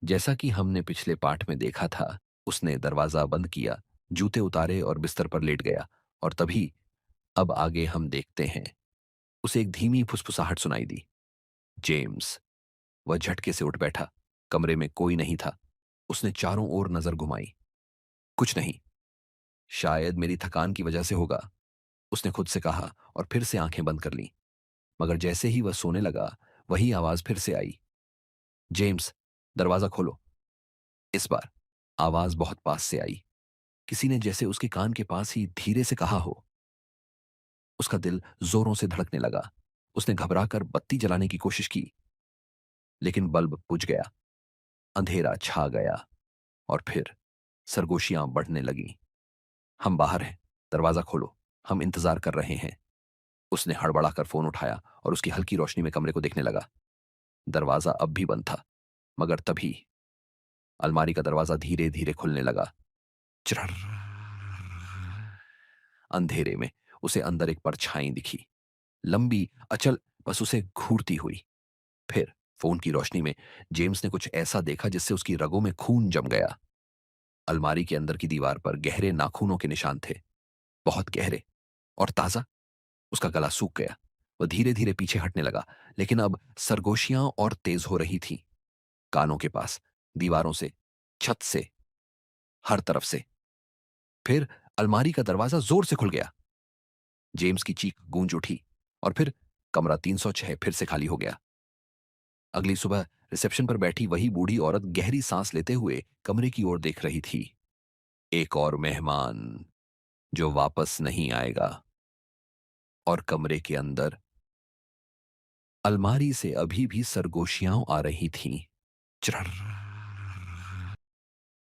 जैसा कि हमने पिछले पाठ में देखा था, उसने दरवाजा बंद किया, जूते उतारे और बिस्तर पर लेट गया। और तभी अब आगे हम देखते हैं। उसे एक धीमी फुसफुसाहट सुनाई दी। जेम्स। वह झटके से उठ बैठा। कमरे में कोई नहीं था। उसने चारों ओर नजर घुमाई। कुछ नहीं। शायद मेरी थकान की वजह से होगा, उसने खुद से कहा और फिर से आंखें बंद कर लीं। मगर जैसे ही वह सोने लगा, वही आवाज फिर से आई। जेम्स, दरवाजा खोलो। इस बार आवाज बहुत पास से आई। किसी ने जैसे उसके कान के पास ही धीरे से कहा हो। उसका दिल जोरों से धड़कने लगा। उसने घबराकर बत्ती जलाने की कोशिश की, लेकिन बल्ब बुझ गया। अंधेरा छा गया और फिर सरगोशियां बढ़ने लगीं। हम बाहर हैं, दरवाजा खोलो, हम इंतजार कर रहे हैं। उसने हड़बड़ाकर फोन उठाया और उसकी हल्की रोशनी में कमरे को देखने लगा। दरवाजा अब भी बंद था। मगर तभी अलमारी का दरवाजा धीरे धीरे खुलने लगा। चिरर। अंधेरे में उसे अंदर एक परछाई दिखी, लंबी, अचल, बस उसे घूरती हुई। फिर फोन की रोशनी में जेम्स ने कुछ ऐसा देखा जिससे उसकी रगों में खून जम गया। अलमारी के अंदर की दीवार पर गहरे नाखूनों के निशान थे, बहुत गहरे और ताजा। उसका गला सूख गया। वह धीरे धीरे पीछे हटने लगा, लेकिन अब सरगोशियां और तेज हो रही थी। कानों के पास, दीवारों से, छत से, हर तरफ से। फिर अलमारी का दरवाजा जोर से खुल गया। जेम्स की चीख गूंज उठी और फिर कमरा 306 फिर से खाली हो गया। अगली सुबह रिसेप्शन पर बैठी वही बूढ़ी औरत गहरी सांस लेते हुए कमरे की ओर देख रही थी। एक और मेहमान जो वापस नहीं आएगा। और कमरे के अंदर अलमारी से अभी भी सरगोशियां आ रही थीं। चिरर।